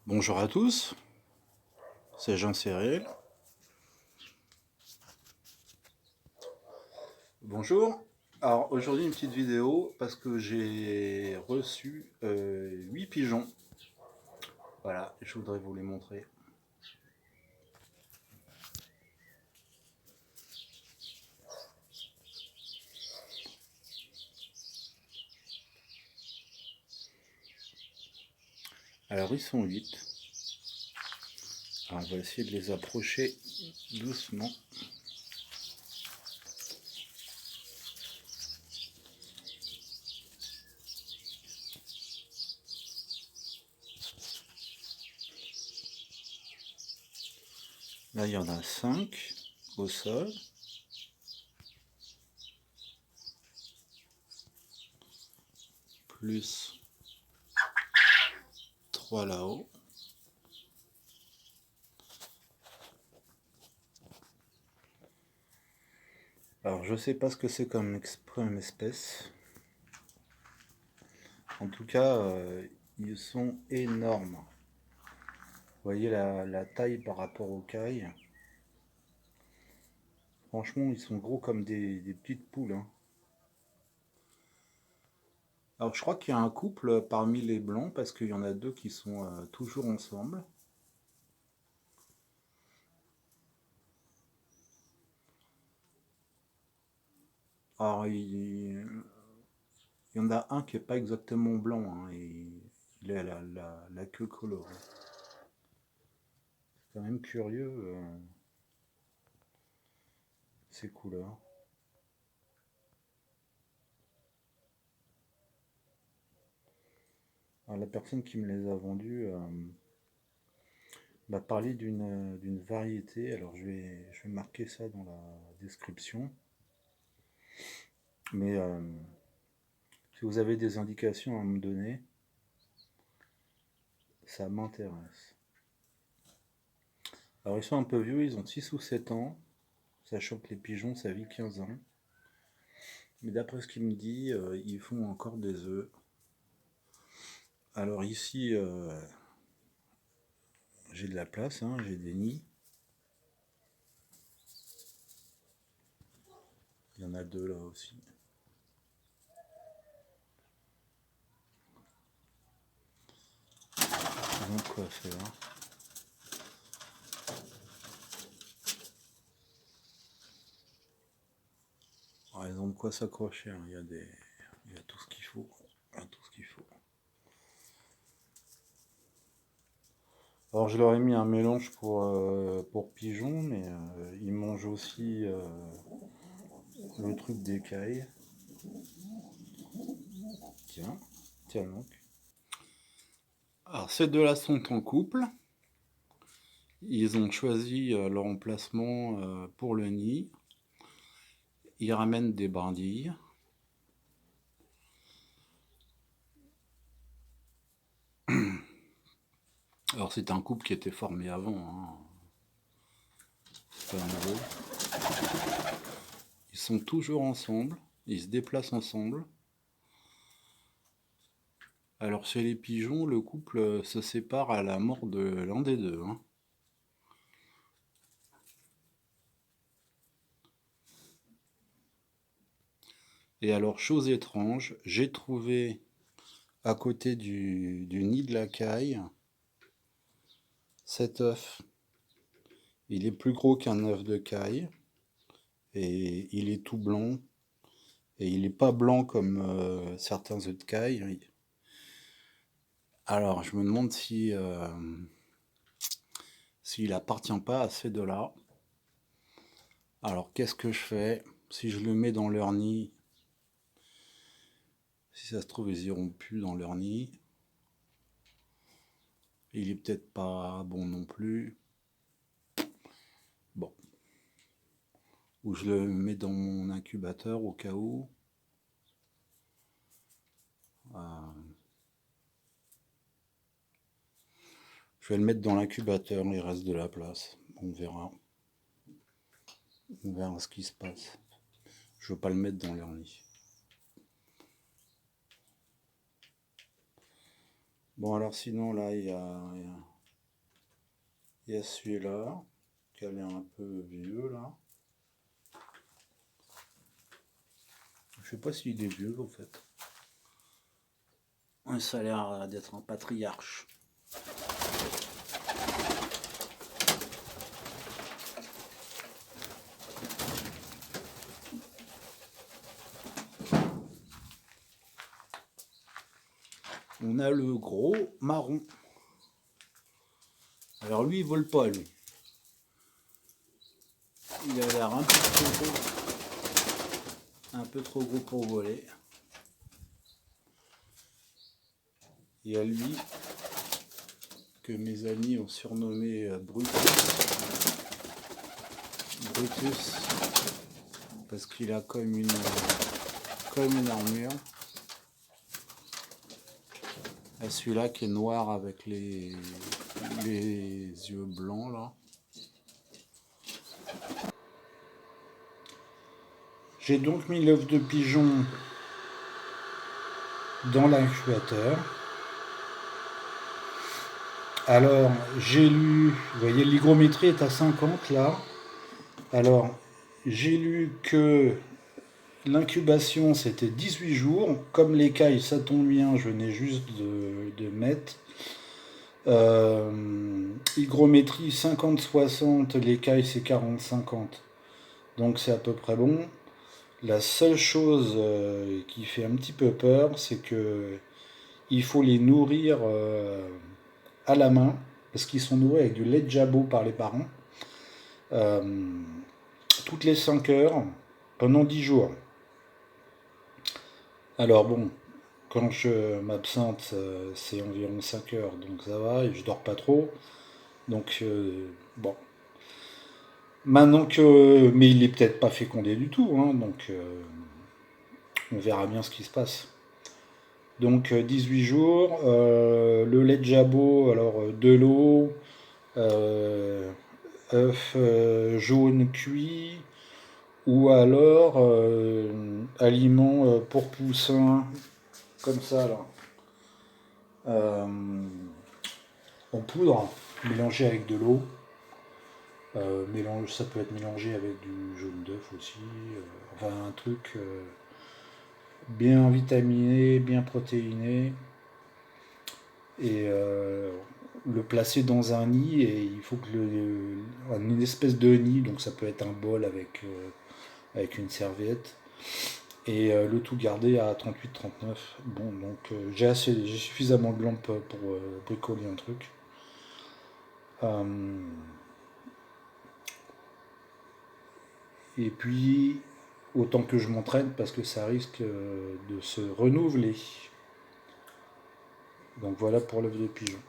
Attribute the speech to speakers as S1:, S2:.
S1: Bonjour à tous, c'est Jean Cyril. Bonjour. Alors aujourd'hui une petite vidéo parce que j'ai reçu 8 pigeons. Voilà, je voudrais vous les montrer. Alors ils sont 8. Alors on va essayer de les approcher doucement. Là il y en a 5 au sol. Plus 3 là-haut. Alors je sais pas ce que c'est comme espèce. En tout cas, ils sont énormes. Vous voyez la taille par rapport aux cailles. Franchement, ils sont gros comme des petites poules, hein. Alors je crois qu'il y a un couple parmi les blancs parce qu'il y en a deux qui sont toujours ensemble. Alors il y en a un qui est pas exactement blanc, hein, et il a la queue colorée. C'est quand même curieux ces couleurs. Alors, la personne qui me les a vendus m'a parlé d'une variété. Alors je vais marquer ça dans la description. Mais si vous avez des indications à me donner, ça m'intéresse. Alors ils sont un peu vieux, ils ont 6 ou 7 ans, sachant que les pigeons ça vit 15 ans. Mais d'après ce qu'il me dit, ils font encore des œufs. Alors ici, j'ai de la place, hein, j'ai des nids. Il y en a deux là aussi. Ils ont de quoi faire. Alors, ils ont de quoi s'accrocher, hein. Il y a tout ce qu'il faut. Il y a tout ce qu'il faut. Alors je leur ai mis un mélange pour pigeons, mais ils mangent aussi le truc d'écaille. Tiens, tiens donc. Alors ces deux-là sont en couple. Ils ont choisi leur emplacement pour le nid. Ils ramènent des brindilles. Alors c'est un couple qui était formé avant, hein. C'est pas nouveau. Ils sont toujours ensemble. Ils se déplacent ensemble. Alors chez les pigeons, le couple se sépare à la mort de l'un des deux, hein. Et alors, chose étrange, j'ai trouvé à côté du nid de la caille cet œuf. Il est plus gros qu'un œuf de caille et il est tout blanc. Et il n'est pas blanc comme certains œufs de caille. Alors, je me demande si s'il appartient pas à ces deux-là. Alors, qu'est-ce que je fais? Si je le mets dans leur nid, si ça se trouve, ils iront plus dans leur nid. Il est peut-être pas bon non plus. Bon. Ou je le mets dans mon incubateur au cas où. Je vais le mettre dans l'incubateur, il reste de la place. On verra. On verra ce qui se passe. Je ne veux pas le mettre dans leur nid. Bon, alors sinon, là, il y a Il y a celui-là, qui a l'air un peu vieux là. Je sais pas s'il est vieux en fait. Ouais, ça a l'air d'être un patriarche. On a le gros marron. Alors lui, il vole pas, lui. Il a l'air un peu trop gros pour voler. Il y a lui, que mes amis ont surnommé Brutus, parce qu'il a comme une armure. Et celui-là qui est noir avec les yeux blancs là. J'ai donc mis l'œuf de pigeon dans l'incubateur. Alors, j'ai lu, vous voyez, l'hygrométrie est à 50 là. Alors, j'ai lu que l'incubation c'était 18 jours. Comme l'écaille, ça tombe bien, je venais juste de mettre. Hygrométrie 50-60, l'écaille c'est 40-50. Donc c'est à peu près bon. La seule chose qui fait un petit peu peur, c'est que il faut les nourrir à la main, parce qu'ils sont nourris avec du lait de jabot par les parents, euh, toutes les 5 heures, pendant 10 jours. Alors bon, quand je m'absente, c'est environ 5 heures, donc ça va, et je dors pas trop. Donc bon. Maintenant que... Mais il est peut-être pas fécondé du tout, hein, donc on verra bien ce qui se passe. Donc 18 jours, le lait de jabot, alors de l'eau, œuf jaune cuit, ou alors aliments pour poussins, comme ça là, euh, en poudre, mélangé avec de l'eau. Ça peut être mélangé avec du jaune d'œuf aussi, enfin un truc bien vitaminé, bien protéiné, et le placer dans un nid, et il faut que une espèce de nid, donc ça peut être un bol avec une serviette, et le tout garder à 38-39. Bon, donc j'ai suffisamment de lampes pour bricoler un truc. Et puis, autant que je m'entraîne parce que ça risque de se renouveler. Donc voilà pour l'œuf de pigeon.